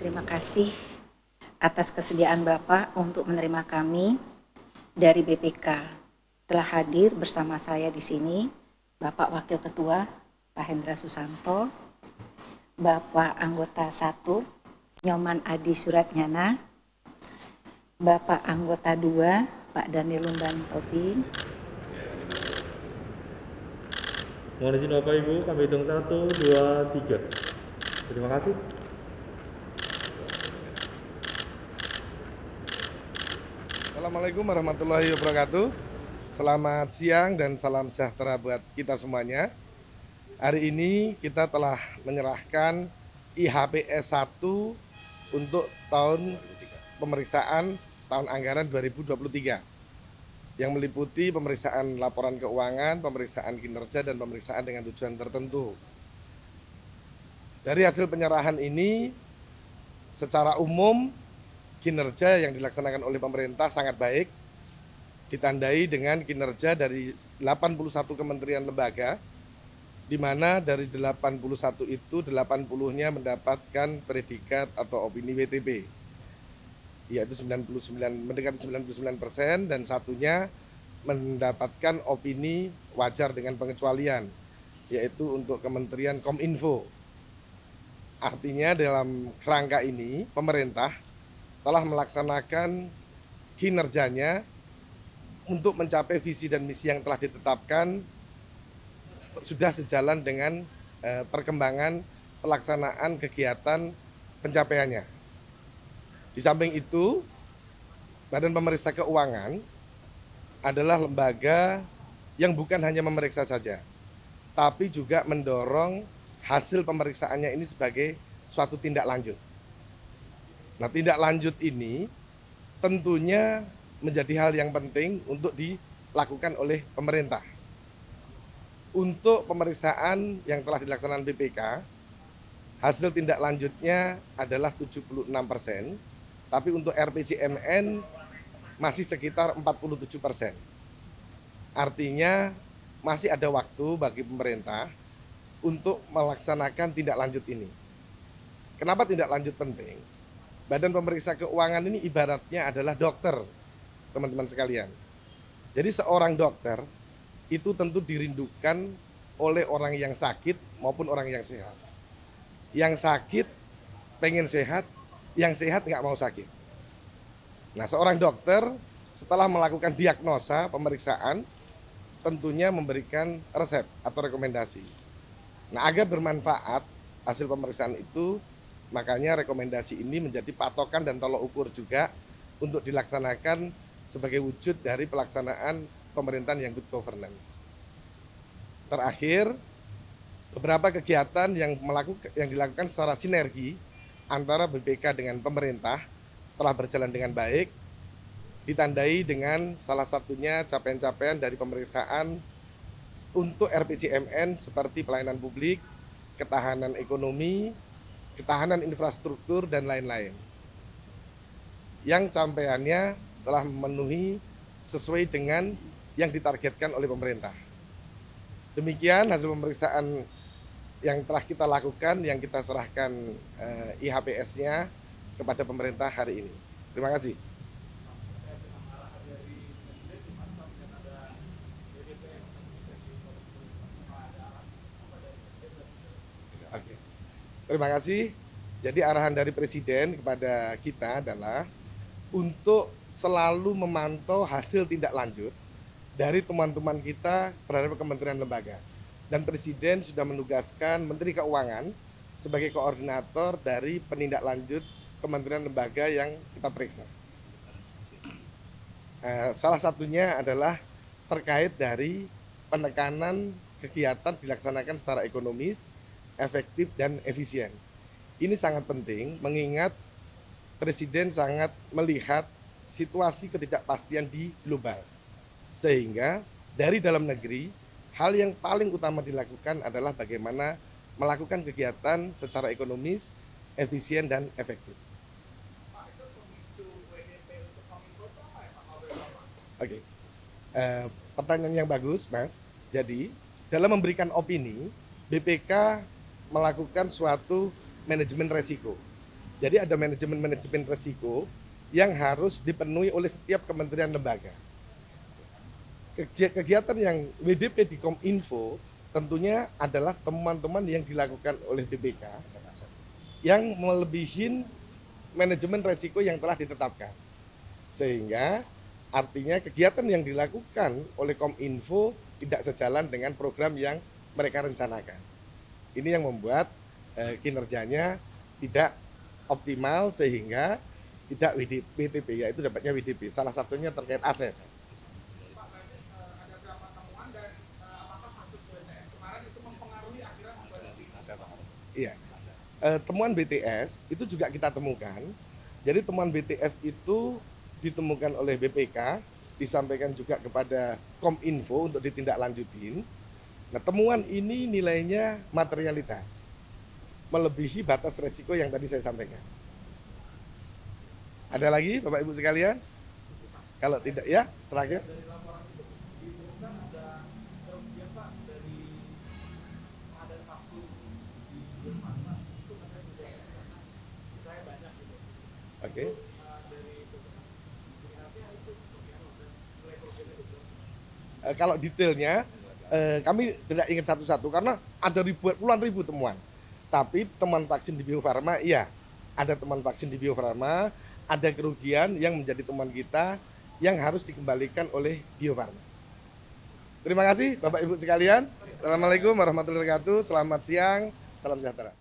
Terima kasih atas kesediaan Bapak untuk menerima kami dari BPK. Telah hadir bersama saya di sini Bapak Wakil Ketua Pak Hendra Susanto, Bapak Anggota 1 Nyoman Adi Suratnyana, Bapak Anggota 2 Pak Daniel Lumban Tobing. Mohon izin Bapak Ibu, kami hitung 1, 2, 3. Terima kasih. Assalamualaikum warahmatullahi wabarakatuh. Selamat siang dan salam sejahtera buat kita semuanya. Hari ini kita telah menyerahkan IHPS 1 untuk tahun pemeriksaan tahun anggaran 2023 yang meliputi pemeriksaan laporan keuangan, pemeriksaan kinerja, dan pemeriksaan dengan tujuan tertentu. Dari hasil penyerahan ini, secara umum kinerja yang dilaksanakan oleh pemerintah sangat baik, ditandai dengan kinerja dari 81 kementerian lembaga, di mana dari 81 itu 80-nya mendapatkan predikat atau opini WTP, yaitu 99, mendekati 99%, dan satunya mendapatkan opini wajar dengan pengecualian, yaitu untuk Kementerian Kominfo. Artinya dalam kerangka ini pemerintah telah melaksanakan kinerjanya untuk mencapai visi dan misi yang telah ditetapkan, sudah sejalan dengan perkembangan pelaksanaan kegiatan pencapaiannya. Di samping itu, Badan Pemeriksa Keuangan adalah lembaga yang bukan hanya memeriksa saja, tapi juga mendorong hasil pemeriksaannya ini sebagai suatu tindak lanjut. Nah, tindak lanjut ini tentunya menjadi hal yang penting untuk dilakukan oleh pemerintah. Untuk pemeriksaan yang telah dilaksanakan BPK, hasil tindak lanjutnya adalah 76%, tapi untuk RPJMN masih sekitar 47%. Artinya masih ada waktu bagi pemerintah untuk melaksanakan tindak lanjut ini. Kenapa tindak lanjut penting? Badan Pemeriksa Keuangan ini ibaratnya adalah dokter, teman-teman sekalian. Jadi seorang dokter itu tentu dirindukan oleh orang yang sakit maupun orang yang sehat. Yang sakit pengen sehat, yang sehat nggak mau sakit. Nah, seorang dokter setelah melakukan diagnosa pemeriksaan tentunya memberikan resep atau rekomendasi. Nah, agar bermanfaat hasil pemeriksaan itu, makanya rekomendasi ini menjadi patokan dan tolok ukur juga untuk dilaksanakan sebagai wujud dari pelaksanaan pemerintahan yang good governance. Terakhir, beberapa kegiatan yang dilakukan secara sinergi antara BPK dengan pemerintah telah berjalan dengan baik, ditandai dengan salah satunya capaian-capaian dari pemeriksaan untuk RPJMN seperti pelayanan publik, ketahanan ekonomi, ketahanan infrastruktur, dan lain-lain. Yang capaiannya telah memenuhi sesuai dengan yang ditargetkan oleh pemerintah. Demikian hasil pemeriksaan yang telah kita lakukan, yang kita serahkan IHPS-nya kepada pemerintah hari ini. Terima kasih. Oke. Terima kasih. Jadi arahan dari Presiden kepada kita adalah untuk selalu memantau hasil tindak lanjut dari teman-teman kita terhadap kementerian lembaga. Dan Presiden sudah menugaskan Menteri Keuangan sebagai koordinator dari penindaklanjut kementerian lembaga yang kita periksa. Salah satunya adalah terkait dari penekanan kegiatan dilaksanakan secara ekonomis, efektif, dan efisien. Ini sangat penting mengingat Presiden sangat melihat situasi ketidakpastian di global. Sehingga dari dalam negeri, hal yang paling utama dilakukan adalah bagaimana melakukan kegiatan secara ekonomis, efisien, dan efektif. Oke, pertanyaan yang bagus, Mas. Jadi, dalam memberikan opini, BPK melakukan suatu manajemen resiko. Jadi ada manajemen risiko yang harus dipenuhi oleh setiap kementerian lembaga. Kegiatan yang WDP di Kominfo tentunya adalah temuan-temuan yang dilakukan oleh BPK yang melebihi manajemen risiko yang telah ditetapkan. Sehingga artinya kegiatan yang dilakukan oleh Kominfo tidak sejalan dengan program yang mereka rencanakan. Ini yang membuat kinerjanya tidak optimal sehingga tidak WTP, yaitu dapatnya WDP. Salah satunya terkait aset. Pak, berarti ada berapa temuan dan apakah kasus BTS kemarin itu mempengaruhi akhirnya membuat Iya. Temuan BTS itu juga kita temukan. Jadi temuan BTS itu ditemukan oleh BPK, disampaikan juga kepada Kominfo untuk ditindaklanjutin. Nah, temuan ini nilainya materialitas, melebihi batas resiko yang tadi saya sampaikan. Ada lagi Bapak Ibu sekalian? Kalau tidak ya, terakhir. dari laporan itu ditemukan ada kerugian Pak dari pengadaan vaksin di Bio Farma itu katanya juga saya banyak gitu. Oke. Dari pihaknya itu nilai kerugiannya itu Kalau detailnya kami tidak ingat satu-satu karena ada puluhan ribu temuan. Tapi temuan vaksin di Bio Farma, iya, ada temuan vaksin di Bio Farma, ada kerugian yang menjadi temuan kita yang harus dikembalikan oleh Bio Farma. Terima kasih Bapak Ibu sekalian. Assalamualaikum warahmatullahi wabarakatuh. Selamat siang, salam sejahtera.